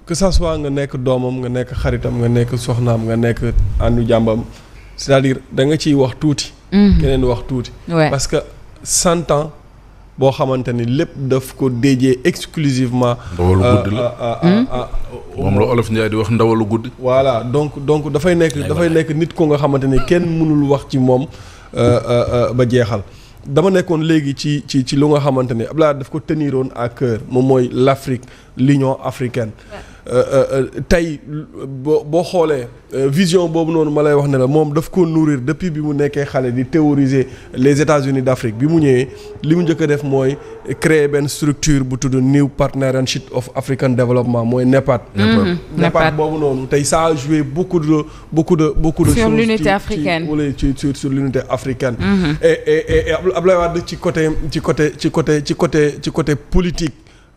que ça soit nga nekk doomam nga nekk xaritam nga nekk soxnaam nga nekk àndu jàmbam c'est-à-dire da nga ciy wax tuuti. keneen wax tuuti. parce que 100 ans boo xamante ni lépp daf ko déjee exclusivement. ndawalu guddi la moom la Olof Ndiaye di wax ndawalu guddi. voilà donc dafay nekk nit ko nga xamante ni kenn mënul wax ci moom ba jeexal. dama nekkoon léegi ci lu nga xamante ni Abdoulaye daf ko teniroon à cœur moom mooy l'Afrique l'Union africaine. tey boo xoolee vision boobu noonu ma lay wax ne la moom daf ko nourrir depuis bi mu nekkee xale di théoriser les États-Unis d'Afrique bi mu ñëwee li mu njëkk a def mooy créer benn structure bu tudd New Partnership of African Development mooy NEPAD. NEPAD boobu noonu tey ça a joué beaucoup de sur l'unité africaine sur l'unité africaine. et Abdoulaye Wade ci côté politique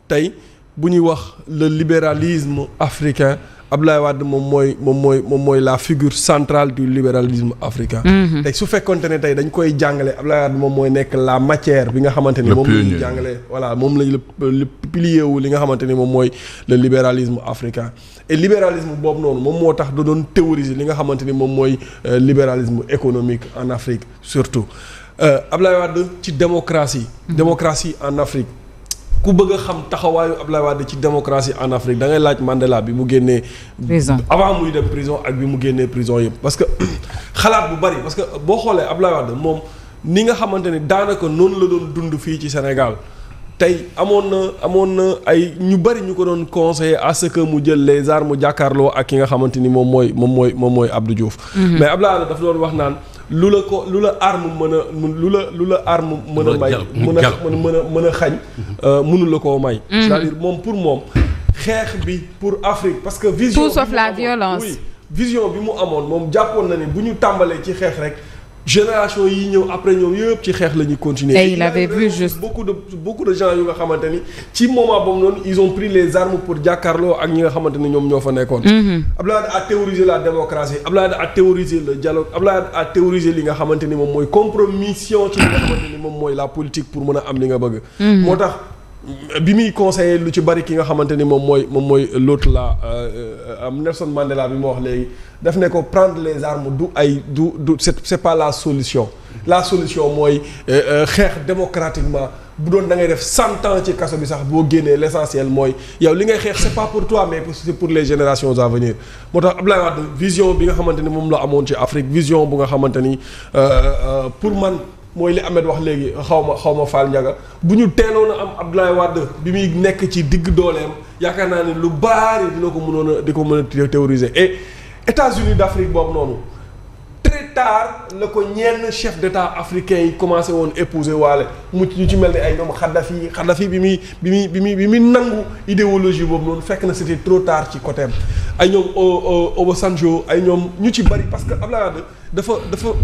tey. bu ñuy wax le libéralisme africain Abdoulaye Wade moom mooy la figure centrale du libéralisme africain. tey su fekkonte ne tey dañ koy jàngale Abdoulaye Wade moom mooy nekk la matière bi nga xamante ni moom la ñuy jàngale voilà moom lañ le pilier wu li nga xamante ni moom mooy le libéralisme africain et libéralisme boobu noonu moom moo tax da doon théoriser li nga xamante ni moom mooy libéralisme économique en Afrique surtout Abdoulaye Wade ci démocratie en Afrique. ku bëgg a xam taxawaayu Abdoulaye Wade ci démocratie en Afrique da ngay laaj Mandela bi mu génnee. prison avant muy dem prison ak bi mu génnee prison yëpp. parce que xalaat bu bari parce que boo xoolee Abdoulaye Wade moom ni nga xamante ni daanaka noonu la doon dund fii ci Sénégal tey amoon na ay ñu bari ñu ko doon conseiller à ce que mu jël les armes jàkkaarloo ak ki nga xamante ni moom mooy Abdou Diouf. mais Abdoulaye Wade dafa doon wax naan. lu la arme mën a may mën a xañ mënu la koo may c'est-à-dire moom pour moom xeex bi pour Afrique parce que vision tout sauf la violence vision bi mu amoon moom jàppoon na ni bu ñu tàmbalee ci xeex rek génération yi ñëw après ñoom yëpp ci xeex la ñuy continuer. et il avait vu juste beaucoup de gens yu nga xamante ni ci moment boobu noonu ils ont pris les armes pour jàkkaarloo ak ñi nga xamante ni ñoom ñoo fa nekkoon. Abdoulaye a théorisé la démocratie Abdoulaye a théorisé le dialogue Abdoulaye a théorisé li nga xamante ni moom mooy compromission ci li nga xamante ni moom mooy la politique pour mën a am li nga bëgg. moo tax bi muy conseillé lu ci bari ki nga xamante ni moom mooy l'autre là Nelson Mandela bi ma wax léegi. daf ne ko prendre les armes du c'est pas la solution mooy xeex démocratiquement bu doon da ngay def 100 ans ci kaso bi sax boo génnee l'essentiel mooy yow li ngay xeex c'est pas pour toi mais c'est pour les générations à venir moo tax Abdoulaye Wade vision bi nga xamante ni moom la amoon ci Afrique vision bu nga xamante ni pour man mooy li Ahmed wax léegi xaw ma Fall Ndiaga bu ñu teeloon a am Abdoulaye Wade bi muy nekk ci digg dooleem yaakaar naa ne lu bari dina ko mën a théoriser et États-Unis d'Afrique boobu noonu très tard la ko ñenn chef d'État africains yi commencé woon épouser waale ñu ci mel ni ay ñoom Kadhafi bi muy nangu idéologie boobu noonu fekk na c'était trop tard ci côté am ay ñoom Obasanjo ay ñoom ñu ci bari parce que Abdoulaye Wade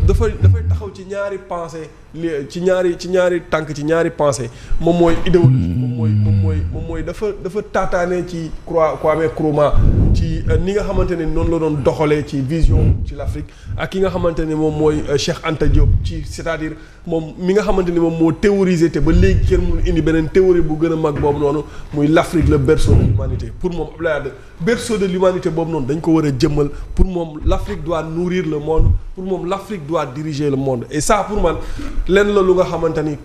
dafay taxaw ci ñaari pensée ci ñaari tànk ci ñaari pensée moom mooy idéologie moom mooy dafa taataane ci Kwame Nkrumah ci ni nga xamante ne noonu la doon doxalee ci vision ci l'Afrique ak ki nga xamante ne moom mooy Cheikh Anta Diop ci c'est-à-dire moom mi nga xamante ni moom moo théorisé te ba léegi kenn mënu indi beneen théorie bu gën a mag boobu noonu muy l'Afrique le berceau de l'humanité pour moom Abdoulaye Wade berceau de l'humanité boobu noonu dañ ko war a jëmmal pour moom l'Afrique doit nourrir le monde pour moom l'Afrique doit diriger le monde et ça pour man lenn la lu nga xamante ni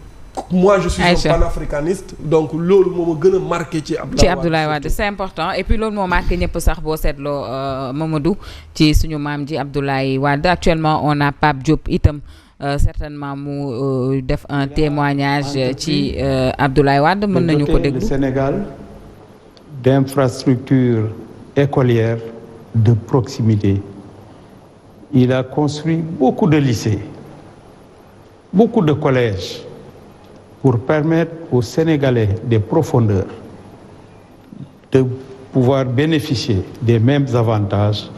moi je suis un panafricaniste donc loolu moo ma gën a marqué ci Abdoulaye Wade c'est important et puis loolu moo marqué ñëpp sax boo seetloo Mamadou ci suñu maam ji Abdoulaye Wade actuellement on a Pape Diop itam certainement mu def un témoignage ci Abdoulaye Wade mën nañu ko déglu. Le Sénégal d'infrastructures écolières de proximité. Il a construit beaucoup de lycées, beaucoup de collèges pour permettre aux Sénégalais des profondeurs de pouvoir bénéficier des mêmes avantages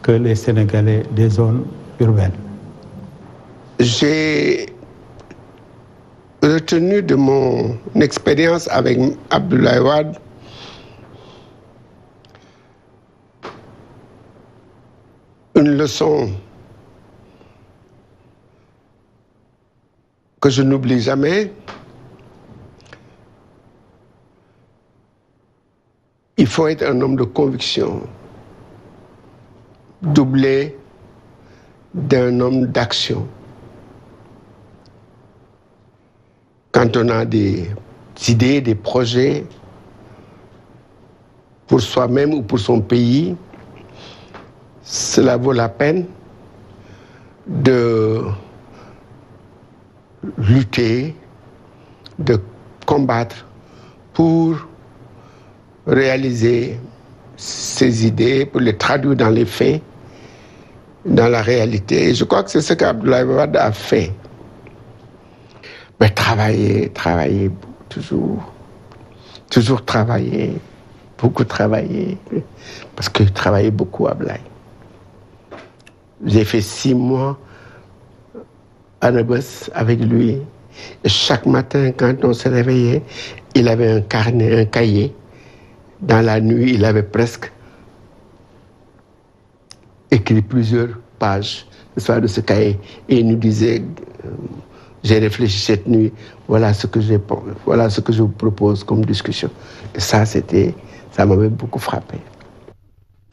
que les Sénégalais des zones urbaines. J'ai retenu de mon expérience avec Abdoulaye Wade une leçon que je n'oublie jamais. il faut être un homme de conviction, doublé d'un homme d'action. Quand on a des idées, des projets pour soi-même ou pour son pays, cela vaut la peine de lutter, de combattre pour réaliser ces idées, pour les traduire dans les faits, dans la réalité. Et je crois que c'est ce qu'Abdoulaye Wade a fait. Mais travailler, toujours travailler, beaucoup travailler, parce que travaillait beaucoup Abdoulaye. J'ai fait 6 mois à Rebeuss avec lui. Et chaque matin, quand on se réveillait, il avait un carnet, un cahier. Dans la nuit, il avait presque écrit plusieurs pages de ce cahier. Et il nous disait, j'ai réfléchi cette nuit, voilà ce que je vous propose comme discussion. Et ça m'avait beaucoup frappé.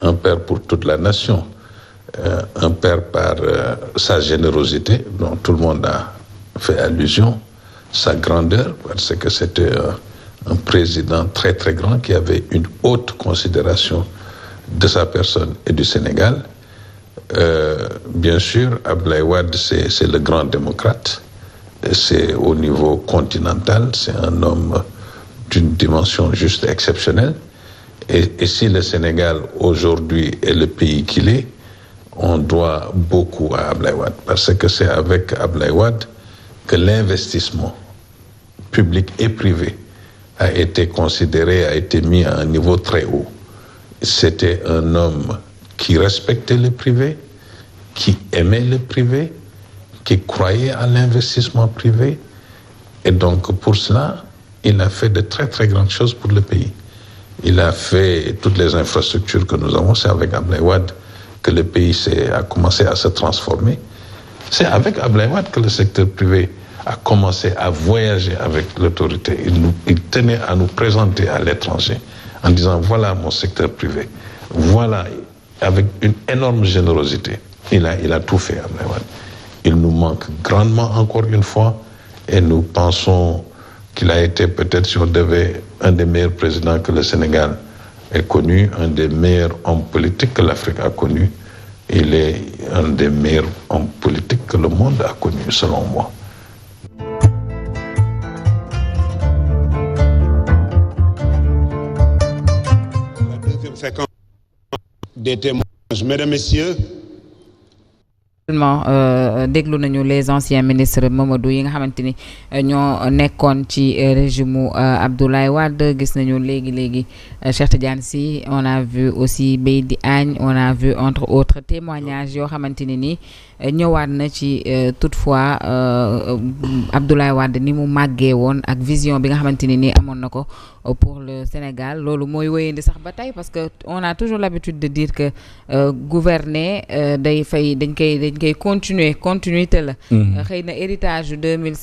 Un père pour toute la nation. Un père par sa générosité, dont tout le monde a fait allusion, sa grandeur, parce que c'était un président très très grand qui avait une haute considération de sa personne et du Sénégal. Bien sûr, Abdoulaye Wade, c'est le grand démocrate. C'est au niveau continental, c'est un homme d'une dimension juste exceptionnelle. Et si le Sénégal aujourd'hui est le pays qu'il est, on doit beaucoup à Abdoulaye Wade, parce que c'est avec Abdoulaye Wade que l'investissement public et privé a été considéré, a été mis à un niveau très haut. C'était un homme qui respectait le privé, qui aimait le privé, qui croyait à l'investissement privé. Et donc pour cela, il a fait de très très grandes choses pour le pays. Il a fait toutes les infrastructures que nous avons, c'est avec Abdoulaye Wade que le pays a commencé à se transformer. C'est avec Abdoulaye Wade que le secteur privé a commencé à voyager avec l'autorité. Il tenait à nous présenter à l'étranger en disant, voilà mon secteur privé. Voilà, avec une énorme générosité. Il a tout fait, Abdoulaye Wade. Il nous manque grandement encore une fois et nous pensons qu'il a été peut-être, si on devait, un des meilleurs présidents que le Sénégal ait connu, un des meilleurs hommes politiques que l'Afrique a connu. Il est un des meilleurs hommes politiques que le monde a connu, selon moi. La deuxième séquence des témoignages. Mesdames, Messieurs, déglu nañu les anciens ministres Mamadou yi nga xamante ni ñoo nekkoon ci régime Abdoulaye Wade. Gis nañu léegi Cheikh Tidiane Sy, on a vu aussi Beydi Agne, on a vu entre autres témoignages yoo xamante ni nii ñëwaat na ci toutefois Abdoulaye Wade ni mu màggee woon ak vision bi nga xamante ni nii amoon na ko pour le Sénégal. Loolu mooy wéyandi sax ba tey, parce que on a toujours l'habitude de dire que gouverner dañ koy continuité la. Xëy na héritage 2000